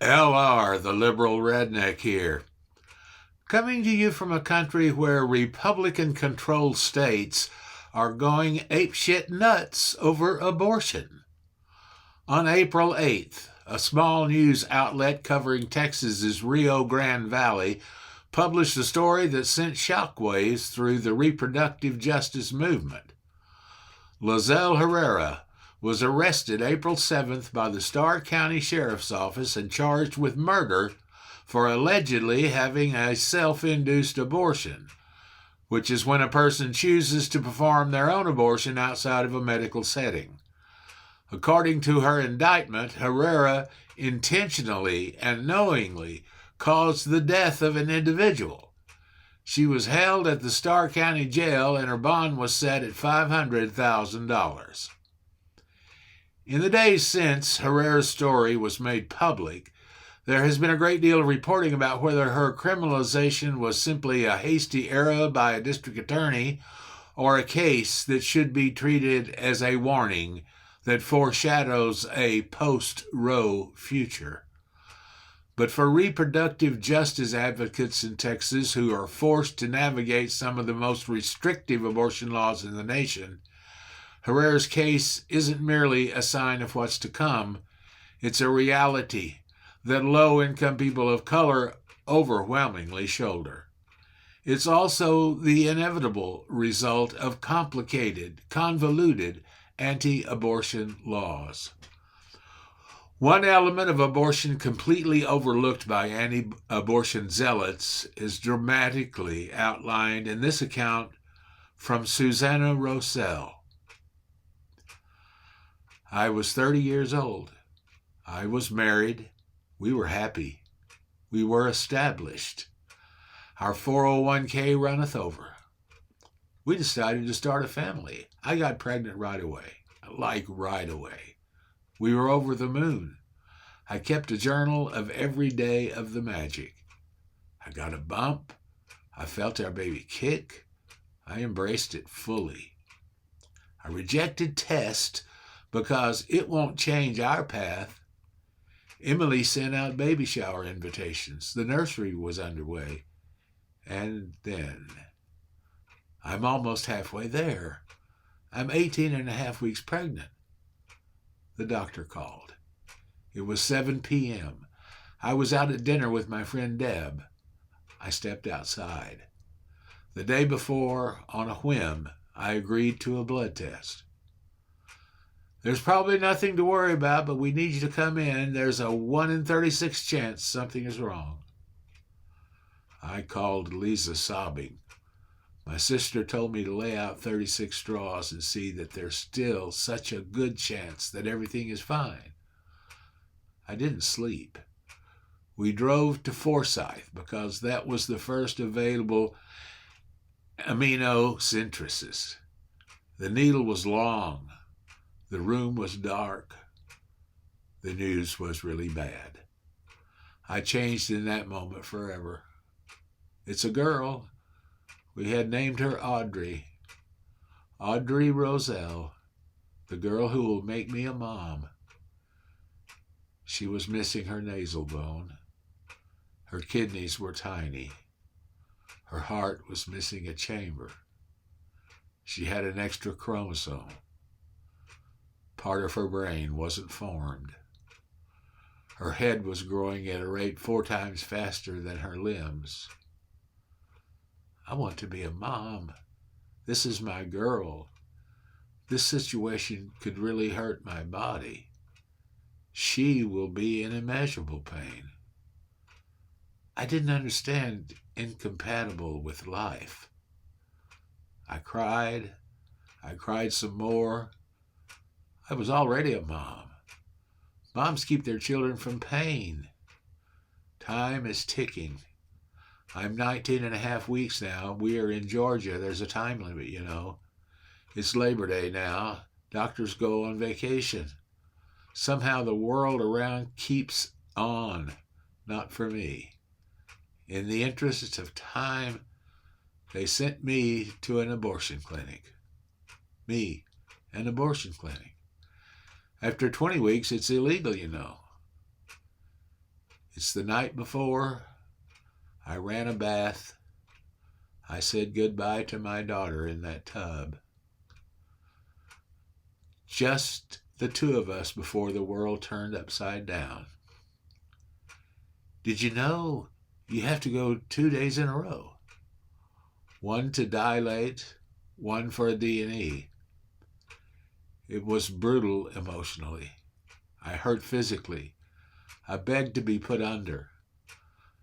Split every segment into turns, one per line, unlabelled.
LR, the liberal redneck here. Coming to you from a country where Republican-controlled states are going apeshit nuts over abortion. On April 8th, a small news outlet covering Texas's Rio Grande Valley published a story that sent shockwaves through the reproductive justice movement. Lizelle Herrera was arrested April 7th by the Starr County Sheriff's Office and charged with murder for allegedly having a self-induced abortion, which is when a person chooses to perform their own abortion outside of a medical setting. According to her indictment, Herrera intentionally and knowingly caused the death of an individual. She was held at the Starr County Jail and her bond was set at $500,000. In the days since Herrera's story was made public, there has been a great deal of reporting about whether her criminalization was simply a hasty error by a district attorney or a case that should be treated as a warning that foreshadows a post-Roe future. But for reproductive justice advocates in Texas who are forced to navigate some of the most restrictive abortion laws in the nation, Herrera's case isn't merely a sign of what's to come. It's a reality that low-income people of color overwhelmingly shoulder. It's also the inevitable result of complicated, convoluted anti-abortion laws. One element of abortion completely overlooked by anti-abortion zealots is dramatically outlined in this account from Susanna Rosell. I was 30 years old. I was married. We were happy. We were established. Our 401k runneth over. We decided to start a family. I got pregnant right away. Like right away. We were over the moon. I kept a journal of every day of the magic. I got a bump. I felt our baby kick. I embraced it fully. I rejected test because it won't change our path. Emily sent out baby shower invitations. The nursery was underway. And then, I'm almost halfway there. I'm 18 and a half weeks pregnant. The doctor called. It was 7 p.m. I was out at dinner with my friend Deb. I stepped outside. The day before, on a whim, I agreed to a blood test. There's probably nothing to worry about, but we need you to come in. There's a 1 in 36 chance something is wrong. I called Lisa sobbing. My sister told me to lay out 36 straws and see that there's still such a good chance that everything is fine. I didn't sleep. We drove to Forsyth because that was the first available amniocentesis. The needle was long. The room was dark. The news was really bad. I changed in that moment forever. It's a girl. We had named her Audrey. Audrey Rosell, the girl who will make me a mom. She was missing her nasal bone. Her kidneys were tiny. Her heart was missing a chamber. She had an extra chromosome. Part of her brain wasn't formed. Her head was growing at a rate 4 times faster than her limbs. I want to be a mom. This is my girl. This situation could really hurt my body. She will be in immeasurable pain. I didn't understand incompatible with life. I cried. I cried some more. I was already a mom. Moms keep their children from pain. Time is ticking. I'm 19 and a half weeks now. We are in Georgia. There's a time limit, you know. It's Labor Day now. Doctors go on vacation. Somehow the world around keeps on. Not for me. In the interest of time, they sent me to an abortion clinic. Me, an abortion clinic. After 20 weeks, it's illegal, you know. It's the night before I ran a bath. I said goodbye to my daughter in that tub. Just the two of us before the world turned upside down. Did you know you have to go 2 days in a row? One to dilate, one for a D&E. It was brutal emotionally. I hurt physically. I begged to be put under.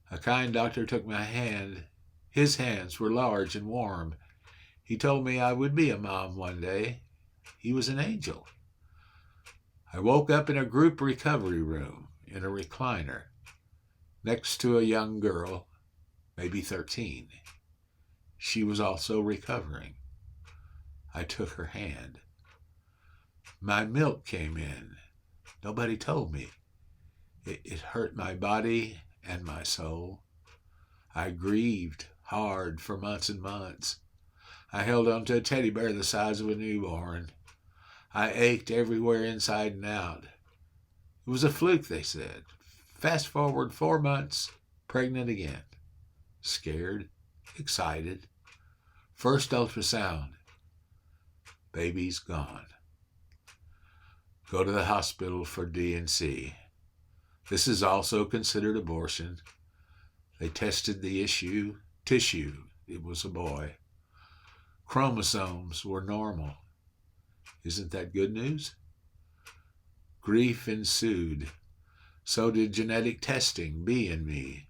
A kind doctor took my hand. His hands were large and warm. He told me I would be a mom one day. He was an angel. I woke up in a group recovery room in a recliner next to a young girl, maybe 13. She was also recovering. I took her hand. My milk came in. Nobody told me. It hurt my body and my soul. I grieved hard for months and months. I held on to a teddy bear the size of a newborn. I ached everywhere inside and out. It was a fluke, they said. Fast forward 4 months, pregnant again. Scared, excited. First ultrasound. Baby's gone. Go to the hospital for D&C. This is also considered abortion. They tested the tissue. It was a boy. Chromosomes were normal. Isn't that good news? Grief ensued. So did genetic testing, B in me.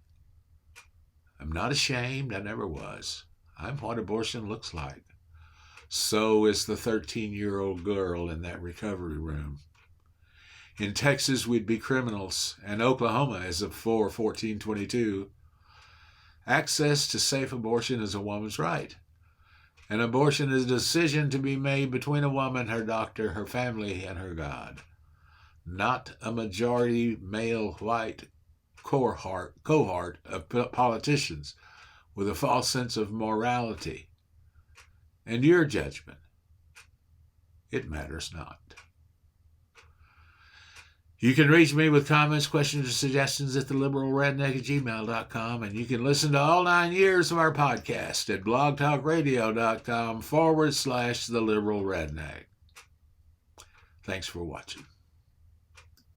I'm not ashamed. I never was. I'm what abortion looks like. So is the 13-year-old girl in that recovery room. In Texas, we'd be criminals, and Oklahoma, as of 4/14/22, access to safe abortion is a woman's right. An abortion is a decision to be made between a woman, her doctor, her family, and her God. Not a majority male white cohort of politicians with a false sense of morality. And your judgment, it matters not. You can reach me with comments, questions, or suggestions at theliberalredneck@gmail.com, and you can listen to all 9 years of our podcast at blogtalkradio.com/theliberalredneck. Thanks for watching.